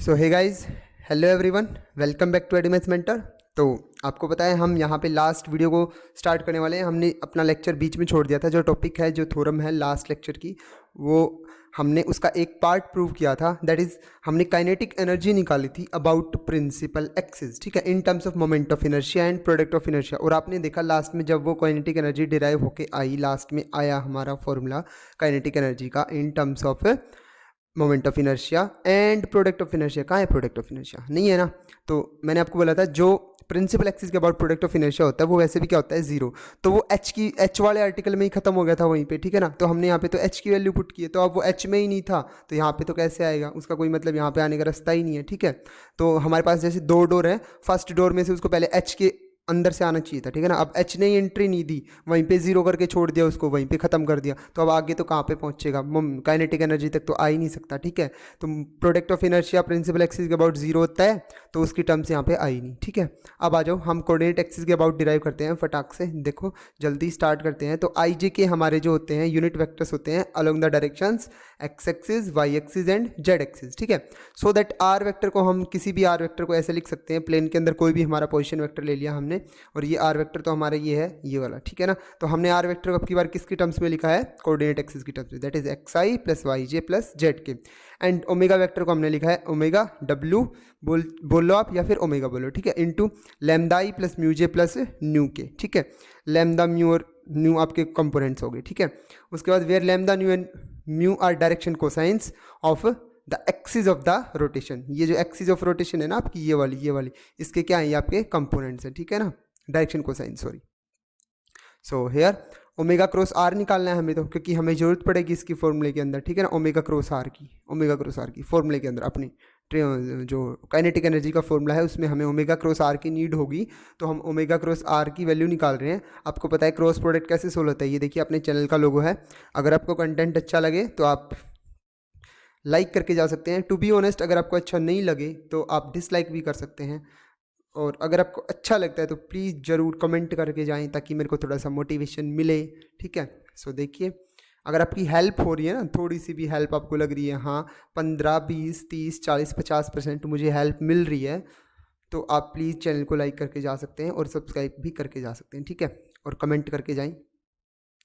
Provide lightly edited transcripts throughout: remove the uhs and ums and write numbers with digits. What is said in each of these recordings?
So hey guys, hello everyone, welcome back to एडीमेस mentor. तो आपको पता है हम यहाँ पे लास्ट वीडियो को स्टार्ट करने वाले हैं। हमने अपना लेक्चर बीच में छोड़ दिया था। जो टॉपिक है, जो थ्योरम है लास्ट लेक्चर की, वो हमने उसका एक पार्ट प्रूव किया था। दैट इज़ हमने काइनेटिक एनर्जी निकाली थी अबाउट प्रिंसिपल एक्सिस, ठीक है, in terms of moment of inertia and product of inertia. और आपने देखा लास्ट में जब वो काइनेटिक एनर्जी डिराइव होके आई, लास्ट में आया हमारा फॉर्मूला काइनेटिक एनर्जी का in terms of moment of inertia and product of inertia. कहाँ है प्रोडक्ट ऑफ इनर्शिया? नहीं है ना। तो मैंने आपको बोला था जो प्रिंसिपल एक्सिस के अबाउट प्रोडक्ट ऑफ इनर्शिया होता है वो वैसे भी क्या होता है, जीरो। तो वो एच वाले आर्टिकल में ही खत्म हो गया था वहीं पे, ठीक है ना। तो हमने यहाँ पे तो एच की वैल्यू पुट की है, तो अब वो एच में ही नहीं था तो यहाँ पे तो कैसे आएगा, उसका कोई मतलब यहाँ पे आने का रास्ता ही नहीं है, ठीक है। तो हमारे पास जैसे दो डोर है, फर्स्ट डोर में से उसको पहले एच के अंदर से आना चाहिए था, ठीक है ना। अब एच ने एंट्री नहीं दी, वहीं पे जीरो करके छोड़ दिया उसको, वहीं पे खत्म कर दिया, तो अब आगे तो कहाँ पे पहुंचेगा, काइनेटिक एनर्जी तक तो आ ही नहीं सकता, ठीक है। तो product of inertia principal axis के अबाउट जीरो होता है, तो उसकी टर्म्स यहाँ पे आई नहीं, ठीक है। अब आ जाओ, हम कोऑर्डिनेट एक्सिस के अबाउट डिराइव करते हैं फटाक से। देखो जल्दी स्टार्ट करते हैं। तो आई जे के हमारे जो होते हैं यूनिट वेक्टर्स होते हैं along the directions x axis, y axis and z axis, ठीक है। सो दैट आर वेक्टर को हम किसी भी आर वेक्टर को ऐसे लिख सकते हैं, प्लेन के अंदर कोई भी हमारा पोजीशन वेक्टर ले लिया हमने, और ये आर वेक्टर तो हमारा ये है, ये वाला, ठीक है ना। तो हमने आर वेक्टर को अब की बार किसकी टर्म्स में लिखा है, कोऑर्डिनेट एक्सिस की टर्म्स में, that is x i plus y j plus z के। एंड ओमेगा वेक्टर को हमने लिखा है ओमेगा डब्ल्यू, बोलो आप या फिर ओमेगा बोलो, ठीक है, into lambda i plus mu j plus nu k, ठीक है। लैम्डा म्यू और न्यू आपके कंपोनेंट्स हो गए, ठीक है। उसके बाद where lambda nu and mu are direction cosines of the axis of the rotation. ये जो एक्सिस ऑफ रोटेशन है ना आपकी, ये वाली इसके क्या है, ये आपके कंपोनेंट्स हैं, ठीक है ना, direction cosine, sorry. So here omega cross r निकालना है हमें, तो क्योंकि हमें जरूरत पड़ेगी इसकी फॉर्मूले के अंदर, ठीक है ना। ओमेगा क्रॉस आर की फॉर्मूले के अंदर अपनी जो काइनेटिक एनर्जी का फॉर्मूला है उसमें हमें ओमेगा क्रॉस आर की नीड होगी, तो हम ओमेगा क्रॉस आर की वैल्यू निकाल रहे हैं। आपको पता है क्रॉस प्रोडक्ट कैसे सोल्व होता है, ये देखिए अपने चैनल का लोगो है। अगर आपको कंटेंट अच्छा लगे तो आप लाइक करके जा सकते हैं। टू बी ऑनेस्ट, अगर आपको अच्छा नहीं लगे तो आप डिसलाइक भी कर सकते हैं, और अगर आपको अच्छा लगता है तो प्लीज़ ज़रूर कमेंट करके जाएं ताकि मेरे को थोड़ा सा मोटिवेशन मिले, ठीक है। सो देखिए, अगर आपकी हेल्प हो रही है ना, थोड़ी सी भी हेल्प आपको लग रही है, हाँ 15, 20, 30, 40, 50% मुझे हेल्प मिल रही है, तो आप प्लीज़ चैनल को लाइक करके जा सकते हैं और सब्सक्राइब भी करके जा सकते हैं, ठीक है, और कमेंट करके जाएँ।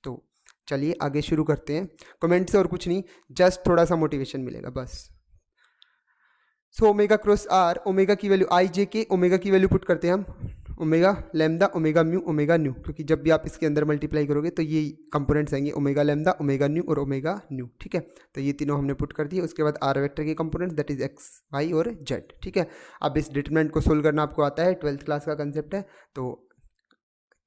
तो चलिए आगे शुरू करते हैं। कमेंट से और कुछ नहीं, जस्ट थोड़ा सा मोटिवेशन मिलेगा बस। So omega cross r, omega की value i j k, omega की वैल्यू पुट करते हैं हम, omega lambda omega mu omega nu, क्योंकि जब भी आप इसके अंदर मल्टीप्लाई करोगे तो ये कंपोनेंट्स आएंगे, ओमेगा लैम्डा ओमेगा न्यू और ओमेगा न्यू, ठीक है। तो ये तीनों हमने पुट कर दिए। उसके बाद आर वेक्टर के components that is x y और जेड, ठीक है। अब इस डिटरमिनेंट को सोल्व करना आपको आता है, 12th क्लास का कंसेप्ट है, तो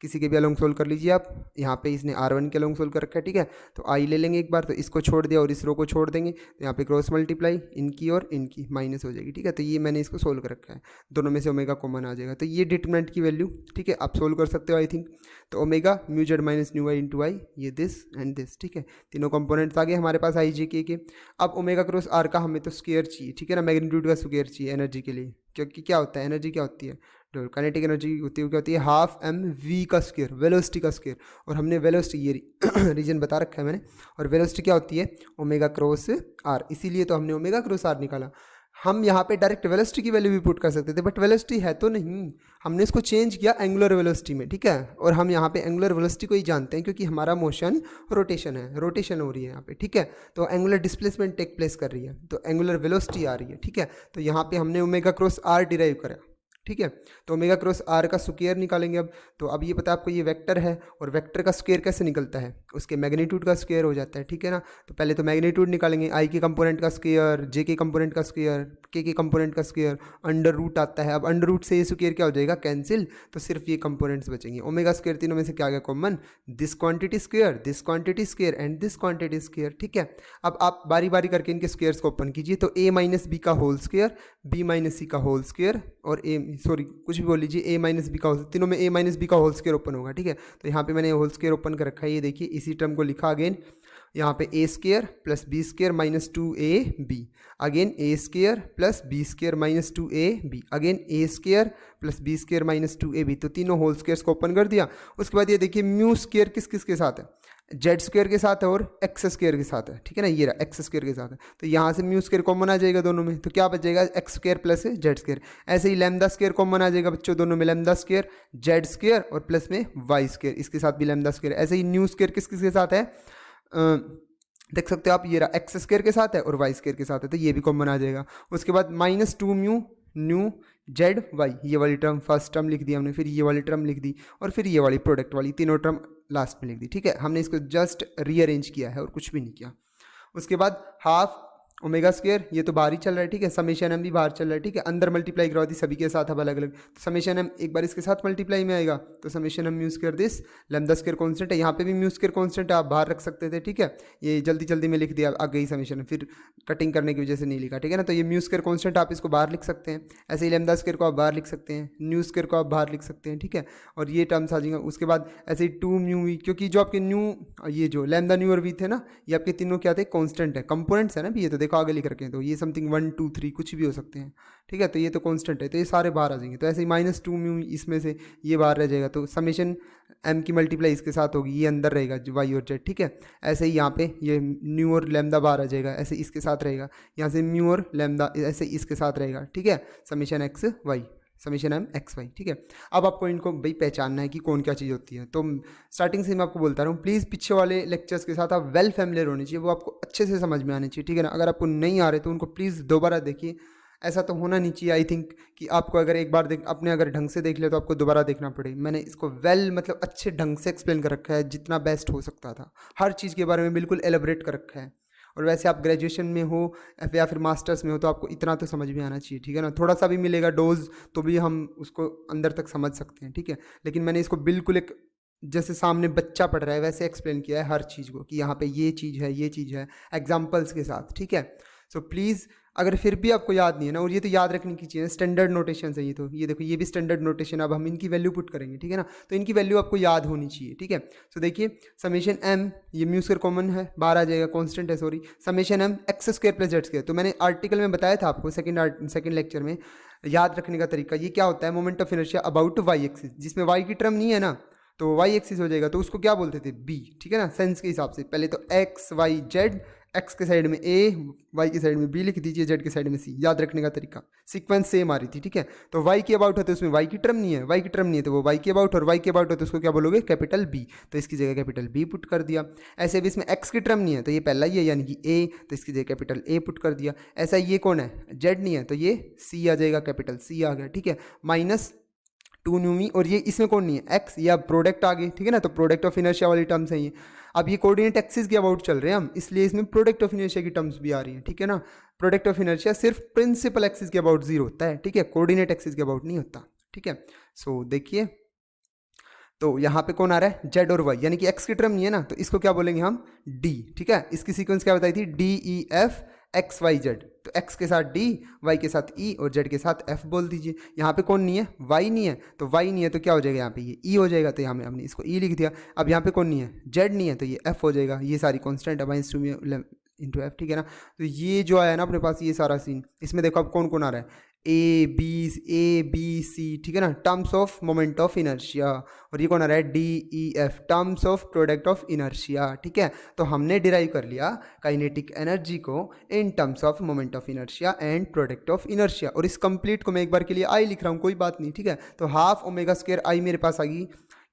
किसी के भी अलोंग सोल्व कर लीजिए आप। यहाँ पे इसने R1 के अलोंग सोल्व कर रखा है, ठीक है। तो आई ले लेंगे एक बार, तो इसको छोड़ दिया और इस रो को छोड़ देंगे, तो यहाँ पे क्रॉस मल्टीप्लाई इनकी और इनकी माइनस हो जाएगी, ठीक है। तो ये मैंने इसको सोल्व कर रखा है, दोनों में से ओमेगा कॉमन आ जाएगा, तो ये डिटरमिनेंट की वैल्यू, ठीक है, आप सोल्व कर सकते हो आई थिंक। तो omega mu z minus nu y into y, ये दिस एंड दिस, ठीक है। तीनों कंपोनेंट्स आ गए हमारे पास आई जे के। अब ओमेगा क्रॉस आर का हमें तो स्क्वायर चाहिए, ठीक है ना, मैग्नीट्यूड का स्क्वायर चाहिए एनर्जी के लिए, क्योंकि क्या होता है, एनर्जी क्या होती है, काइनेटिक एनर्जी होती है, क्या होती है, हाफ एम वी का स्क्वायर, वेलोसिटी का स्क्वायर। और हमने वेलोसिटी ये रीजन बता रखा है मैंने, और वेलोसिटी क्या होती है, ओमेगा क्रॉस आर, इसीलिए तो हमने ओमेगा क्रॉस आर निकाला। हम यहाँ पे डायरेक्ट वेलोसिटी की वैल्यू भी पुट कर सकते थे, बट वेलोसिटी है तो नहीं, हमने इसको चेंज किया एंगुलर वेलोसिटी में, ठीक है। और हम यहाँ पे एंगुलर वेलोसिटी को ही जानते हैं क्योंकि हमारा मोशन रोटेशन है, रोटेशन हो रही है यहाँ पे, ठीक है। तो एंगुलर डिस्प्लेसमेंट टेक प्लेस कर रही है, तो एंगुलर वेलोसिटी आ रही है, ठीक है। तो यहाँ पे हमने ओमेगा क्रॉस आर डिराइव करा, ठीक है। तो ओमेगा क्रॉस आर का स्क्वायर निकालेंगे अब। तो अब ये पता है आपको, ये वेक्टर है और वेक्टर का स्क्वायर कैसे निकलता है, उसके मैग्नीट्यूड का स्क्वायर हो जाता है, ठीक है ना। तो पहले तो मैग्नीट्यूड निकालेंगे, आई के कंपोनेंट का स्क्वायर, जे के कंपोनेंट का स्क्वायर, के कंपोनेंट का स्क्वायर, अंडर रूट आता है। अब अंडर रूट से ये स्क्वायर क्या हो जाएगा, कैंसिल, तो सिर्फ ये कंपोनेंट्स बचेंगे। ओमेगा स्क्वायर तीनों में से क्या आ गया common, this quantity square, this quantity square and this quantity square, ठीक है। अब आप बारी बारी करके इनके स्क्वायर्स को ओपन कीजिए, तो a माइनस बी का होल स्क्वायर, b माइनस सी का होल स्क्वायर, और कुछ भी बोल लीजिए, a माइनस बी का होल, तीनों में a माइनस बी का होल स्क्वायर ओपन होगा, ठीक है। तो यहाँ पे मैंने होल स्क्वायर ओपन कर रखा है, ये देखिए इसी टर्म को लिखा अगेन, यहाँ पे A square plus B square minus 2ab, again A square plus B square minus 2ab, again A square plus B square minus 2ab, तो तीनों होल स्क्वायर्स को ओपन कर दिया। उसके बाद ये देखिए म्यू स्क्वायर किस किस के साथ है, जेड स्क्वायर के साथ है और एक्स स्क्वायर के साथ है, ठीक है ना, ये रहा एक्स स्क्वायर के साथ है, तो यहाँ से म्यू स्क्वायर कॉमन आ जाएगा दोनों में, तो क्या बचेगा x square plus z square. ऐसे ही लैम्डा स्क्वायर कॉमन आ जाएगा बच्चों दोनों में, लैम्डा स्क्वायर जेड स्क्वायर और प्लस में वाई स्क्वायर, इसके साथ भी लैम्डा स्क्वायर। ऐसे ही न्यू स्क्वायर किस किसके साथ है, देख सकते हो आप, ये रहा एक्स स्क्वायर के साथ है और वाई स्क्वायर के साथ है, तो ये भी कॉमन आ जाएगा। उसके बाद -2 म्यू न्यू जेड वाई, ये वाली टर्म फर्स्ट टर्म लिख दी हमने, फिर ये वाली टर्म लिख दी और फिर ये वाली प्रोडक्ट वाली, तीनों टर्म लास्ट में लिख दी, ठीक है। हमने इसको जस्ट रीअरेंज किया है और कुछ भी नहीं किया। उसके बाद हाफ ओमेगा स्क्वायर, ये तो बाहर ही चल रहा है, ठीक है, समेशन एम भी बाहर चल रहा है, ठीक है, अंदर मल्टीप्लाई करवा दी सभी के साथ अब अलग अलग, तो समेशन एम एक बार इसके साथ मल्टीप्लाई में आएगा, तो summation m mu square this, lambda square constant है, यहाँ पे भी म्यू स्क्वायर कांस्टेंट है, आप बाहर रख सकते थे, ठीक है, ये जल्दी जल्दी में लिख दिया, आ गई समेशन, फिर कटिंग करने की वजह से नहीं लिखा, ठीक है ना, तो ये म्यू स्क्वायर कांस्टेंट आप इसको बाहर लिख सकते हैं। ऐसे ही लैम्डा स्क्वायर को आप बाहर लिख सकते हैं, न्यू स्क्वायर को आप बाहर लिख सकते हैं, ठीक है, और ये टर्म्स आ जाएंगे। उसके बाद ऐसे ही 2 म्यू वी, क्योंकि जो आपके न्यू, ये जो लैम्डा न्यू और वी थे ना, ये आपके तीनों क्या थे, कांस्टेंट है, कंपोनेंट्स है ना भी, ये तो देखो आगे लिख रखे हैं, तो ये समथिंग 1 2 3 कुछ भी हो सकते हैं, ठीक है, तो ये तो कांस्टेंट है, तो ये सारे बाहर आ जाएंगे। तो ऐसे ही -2 म्यू इसमें से ये बाहर रह जाएगा, तो समेशन एम की मल्टीप्लाई इसके साथ होगी, ये अंदर रहेगा वाई और जेड, ठीक है। ऐसे ही यहाँ पे ये न्यू और लैम्डा बाहर आ जाएगा, ऐसे इसके साथ रहेगा, यहाँ से म्यू और लैम्डा ऐसे इसके साथ रहेगा, ठीक है, summation x y, summation m x y, ठीक है। अब आपको इनको भाई पहचानना है कि कौन क्या चीज़ होती है, तो स्टार्टिंग से मैं आपको बोलता रहा हूँ, प्लीज़ पीछे वाले लेक्चर्स के साथ आप वेल फैमिलियर होने चाहिए, वो आपको अच्छे से समझ में आने चाहिए, ठीक है ना। अगर आपको नहीं आ रहे तो उनको प्लीज़ दोबारा देखिए, ऐसा तो होना नहीं चाहिए आई थिंक कि आपको अगर एक बार देख, आपने अगर ढंग से देख लिया तो आपको दोबारा देखना पड़े। मैंने इसको वेल मतलब अच्छे ढंग से एक्सप्लेन कर रखा है, जितना बेस्ट हो सकता था, हर चीज़ के बारे में बिल्कुल एलेबरेट कर रखा है। और वैसे आप ग्रेजुएशन में हो या फिर मास्टर्स में हो तो आपको इतना तो समझ में आना चाहिए, ठीक है ना। थोड़ा सा भी मिलेगा डोज तो भी हम उसको अंदर तक समझ सकते हैं, ठीक है, लेकिन मैंने इसको बिल्कुल एक जैसे सामने बच्चा पढ़ रहा है वैसे एक्सप्लेन किया है हर चीज़ को, कि यहाँ पे ये चीज़ है, ये चीज़ है, एग्जाम्पल्स के साथ, ठीक है। सो प्लीज़ अगर फिर भी आपको याद नहीं है ना, और ये तो याद रखने की चीज़ है, स्टैंडर्ड नोटेशन है ये, तो ये देखो ये भी स्टैंडर्ड नोटेशन, अब हम इनकी वैल्यू पुट करेंगे, ठीक है ना, तो इनकी वैल्यू आपको याद होनी चाहिए, ठीक है। सो देखिए समेशन एम, ये म्यू स्क्वायर कॉमन है, बाहर आ जाएगा, कांस्टेंट है sorry, summation m x square plus z square, तो मैंने आर्टिकल में बताया था आपको सेकंड लेक्चर में, याद रखने का तरीका ये क्या होता है, moment of inertia about y axis, जिसमें वाई की टर्म नहीं है ना तो वाई एक्सिस हो जाएगा, तो उसको क्या बोलते थे बी, ठीक है ना, सेंस के हिसाब से। पहले तो एक्स वाई जेड, एक्स के साइड में ए, वाई की साइड में बी लिख दीजिए, जेड के साइड में सी, याद रखने का तरीका, सीक्वेंस सेम आ रही थी, ठीक है। तो वाई के अबाउट है तो उसमें वाई की टर्म नहीं है, वाई की टर्म नहीं है तो वो वाई के अबाउट, और वाई के अबाउट है तो उसको क्या बोलोगे, कैपिटल बी, तो इसकी जगह कैपिटल बी पुट कर दिया। ऐसे भी इसमें एक्स की टर्म नहीं है तो ये पहला ही है यानी कि ए, तो इसकी जगह कैपिटल ए पुट कर दिया। ऐसा ये कौन है, जेड नहीं है तो ये सी आ जाएगा, कैपिटल सी आ गया, ठीक है। -2 न्यूमी, और ये इसमें कौन नहीं है, एक्स, या प्रोडक्ट आ गई, ठीक है ना, तो प्रोडक्ट ऑफ इनर्शिया वाली टर्म्स है ये। अब ये कोऑर्डिनेट एक्सिस के अबाउट चल रहे हैं हम, इसलिए इसमें प्रोडक्ट ऑफ इनर्शिया की टर्म्स भी आ रही हैं, ठीक है ना। प्रोडक्ट ऑफ इनर्शिया सिर्फ प्रिंसिपल एक्सिस के अबाउट 0 होता है, ठीक है, कोऑर्डिनेट एक्सिस के अबाउट नहीं होता, ठीक है। सो देखिए तो यहाँ पे कौन आ रहा है, जेड और वाई, यानी कि एक्स की टर्म नहीं है ना, तो इसको क्या बोलेंगे हम, डी, ठीक है। इसकी सीक्वेंस क्या बताई थी, डी ई एफ एक्स वाई जेड, तो एक्स के साथ डी, वाई के साथ ई और जेड के साथ एफ बोल दीजिए। यहाँ पे कौन नहीं है, वाई नहीं है, तो वाई नहीं है तो क्या हो जाएगा, यहाँ पे ये ई हो जाएगा, तो यहाँ में हमने इसको ई लिख दिया। अब यहाँ पे कौन नहीं है, जेड नहीं है, तो ये एफ हो जाएगा, ये सारी कॉन्स्टेंट है इंटू एफ, ठीक है ना। तो ये जो आया ना अपने पास ये सारा सीन, इसमें देखो अब कौन कौन आ रहा है, ए बी सी, ठीक है ना, terms of moment of inertia, और ये कौन आ रहा है, D E F, terms of product of inertia, ठीक है। तो हमने डिराइव कर लिया काइनेटिक एनर्जी को in terms of moment of inertia and product of inertia, और इस कंप्लीट को मैं एक बार के लिए आई लिख रहा हूँ, कोई बात नहीं, ठीक है। तो हाफ ओमेगा स्क्वायर आई मेरे पास आ गई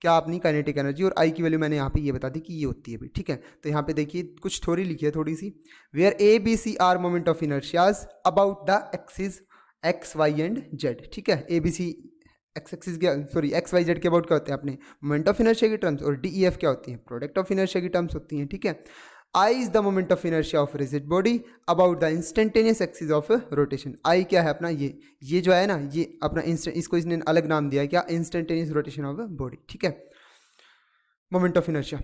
क्या, अपनी काइनेटिक एनर्जी, और आई की वैल्यू मैंने यहाँ पे ये बता दी कि ये होती है भी, ठीक है। तो यहाँ पे देखिए कुछ थोड़ी लिखी है थोड़ी सी, where A B C are moment of inertias about the axis X Y and Z, ठीक है। A B C X axis के सॉरी एक्स वाई जेड के अबाउट क्या होते हैं अपने मोमेंट ऑफ इनर्शिया की टर्म्स, और डी ई एफ क्या होती हैं, प्रोडक्ट ऑफ इनर्शिया की टर्म्स होती हैं, ठीक है। I is the moment of inertia of rigid body about the instantaneous axis of rotation. I क्या है अपना ये जो है ना, ये अपना इसको इसने अलग नाम दिया है क्या, इंस्टेंटेनियस रोटेशन ऑफ बॉडी, ठीक है। Moment of inertia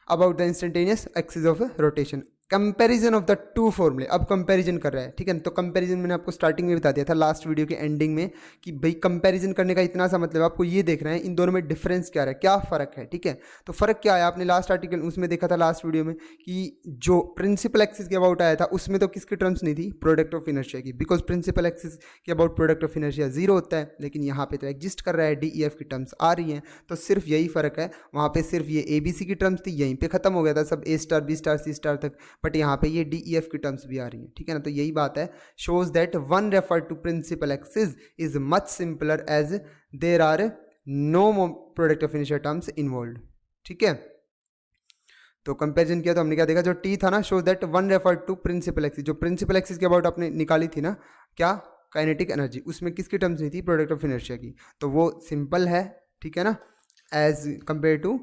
about the instantaneous axis of rotation. Comparison of the two फॉर्मूले, अब कंपैरिजन कर रहा है, ठीक है। तो कंपैरिजन मैंने आपको स्टार्टिंग में बता दिया था लास्ट वीडियो के एंडिंग में कि भाई कंपैरिजन करने का इतना सा मतलब आपको ये देखना है इन दोनों में डिफरेंस क्या है, क्या फ़र्क है, ठीक है। तो फ़र्क क्या है आपने लास्ट आर्टिकल उसमें देखा था लास्ट वीडियो में कि जो प्रिंसिपल एक्सिस के अबाउट आया था उसमें तो किसकी टर्म्स नहीं थी, प्रोडक्ट ऑफ इनर्शिया की, बिकॉज प्रिंसिपल एक्सिस के about product of inertia zero होता है, लेकिन यहाँ पे तो एग्जिस्ट कर रहा है, डी ई एफ की टर्म्स आ रही हैं। तो सिर्फ यही फ़र्क है, वहाँ पे सिर्फ ये ए बी सी की टर्म्स थी, यहीं पे ख़त्म हो गया था सब ए star B star c star तक, बट यहाँ पे ये डी ई एफ की टर्म्स भी आ रही हैं, ठीक है ना। तो यही बात है, shows that one refer to principal axis is much simpler as there are no product of initial terms involve, ठीक है। तो कंपैरिजन किया तो हमने क्या देखा, जो टी था ना, shows that one refer to principal axis, जो प्रिंसिपल एक्सिस के अबाउट आपने निकाली थी ना, क्या काइनेटिक एनर्जी, उसमें किसकी टर्म्स नहीं थी, प्रोडक्ट ऑफ इनर्शिया की, तो वो सिंपल है, ठीक है ना, एज कंपेयर टू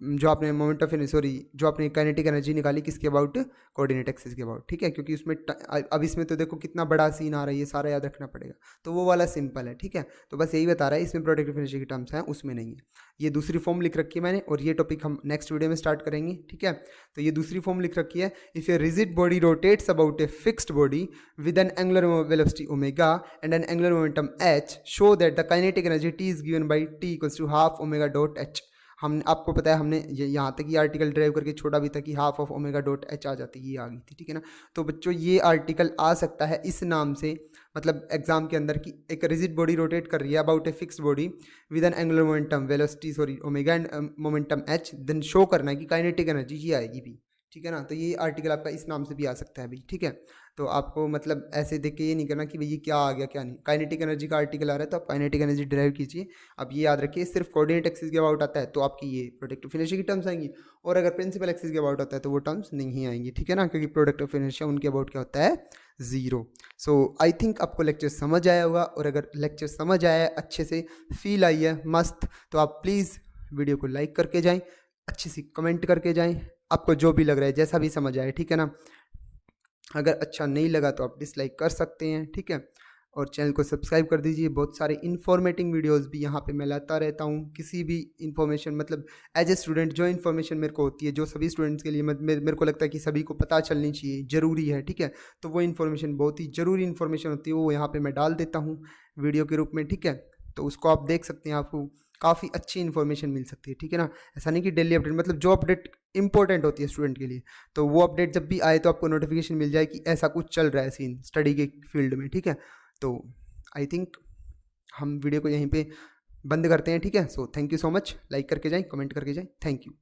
जो आपने मोमेंट ऑफ सॉरी जो आपने काइनेटिक एनर्जी निकाली किसके अबाउट, कोऑर्डिनेट एक्सिस के अबाउट, ठीक है। क्योंकि उसमें अब इसमें तो देखो कितना बड़ा सीन आ रहा है, ये सारा याद रखना पड़ेगा, तो वो वाला सिंपल है, ठीक है। तो बस यही बता रहा है, इसमें प्रोडक्ट ऑफ एनर्जी की टर्म्स हैं, उसमें नहीं है। ये दूसरी फॉर्म लिख रखी है मैंने, और ये टॉपिक हम नेक्स्ट वीडियो में स्टार्ट करेंगे, ठीक है। तो ये दूसरी फॉर्म लिख रखी है, if a rigid body rotates about a fixed body with an angular velocity omega and an angular momentum H, show that the kinetic energy T is given by T equals to half omega dot H. हम आपको पता है हमने यहाँ तक ये article drive करके छोड़ा भी था कि half of omega dot H आ जाती, ये आ गई थी, ठीक है ना। तो बच्चों ये आर्टिकल आ सकता है इस नाम से, मतलब एग्जाम के अंदर कि एक रिजिड बॉडी रोटेट कर रही है about a fixed body with an angular momentum velocity sorry omega and momentum H, then show करना है कि काइनेटिक एनर्जी ये आएगी भी, ठीक है ना। तो ये आर्टिकल आपका इस नाम से भी आ सकता है भी, ठीक है। तो आपको मतलब ऐसे देख के ये नहीं करना कि भाई ये क्या आ गया क्या नहीं, काइनेटिक एनर्जी का आर्टिकल आ रहा है तो आप काइनेटिक एनर्जी ड्राइव कीजिए। अब ये याद रखिए, सिर्फ कोऑर्डिनेट एक्सिस के अबाउट आता है तो आपकी ये प्रोडक्ट ऑफ इनर्शिया की टर्म्स आएंगी, और अगर प्रिंसिपल एक्सिस के अबाउट आता है तो वो टर्म्स नहीं आएंगी, ठीक है ना, क्योंकि प्रोडक्ट ऑफ इनर्शिया उनके अबाउट क्या होता है, जीरो। सो आई थिंक आपको लेक्चर समझ आया होगा, और अगर लेक्चर समझ आया है, अच्छे से फील आई है मस्त, तो आप प्लीज़ वीडियो को लाइक करके जाएँ, अच्छी सी कमेंट करके जाएँ, आपको जो भी लग रहा है जैसा भी समझ आए, ठीक है ना। अगर अच्छा नहीं लगा तो आप डिसलाइक कर सकते हैं, ठीक है। और चैनल को सब्सक्राइब कर दीजिए, बहुत सारे इन्फॉर्मेटिव वीडियोस भी यहाँ पे मैं लाता रहता हूँ। किसी भी इन्फॉर्मेशन मतलब एज ए स्टूडेंट जो इन्फॉर्मेशन मेरे को होती है, जो सभी स्टूडेंट्स के लिए मेरे को लगता है कि सभी को पता चलनी चाहिए, ज़रूरी है, ठीक है। तो वो इन्फॉर्मेशन बहुत ही ज़रूरी इन्फॉर्मेशन होती है, वो यहाँ पर मैं डाल देता हूँ वीडियो के रूप में, ठीक है। तो उसको आप देख सकते हैं, आपको काफ़ी अच्छी इन्फॉर्मेशन मिल सकती है, ठीक है ना। ऐसा नहीं कि डेली अपडेट, मतलब जो अपडेट इंपॉर्टेंट होती है स्टूडेंट के लिए, तो वो अपडेट जब भी आए तो आपको नोटिफिकेशन मिल जाए कि ऐसा कुछ चल रहा है सीन स्टडी के फील्ड में, ठीक है। तो आई थिंक हम वीडियो को यहीं पे बंद करते हैं, ठीक है। So thank you so much, like करके जाएं, कमेंट करके जाएं, थैंक यू।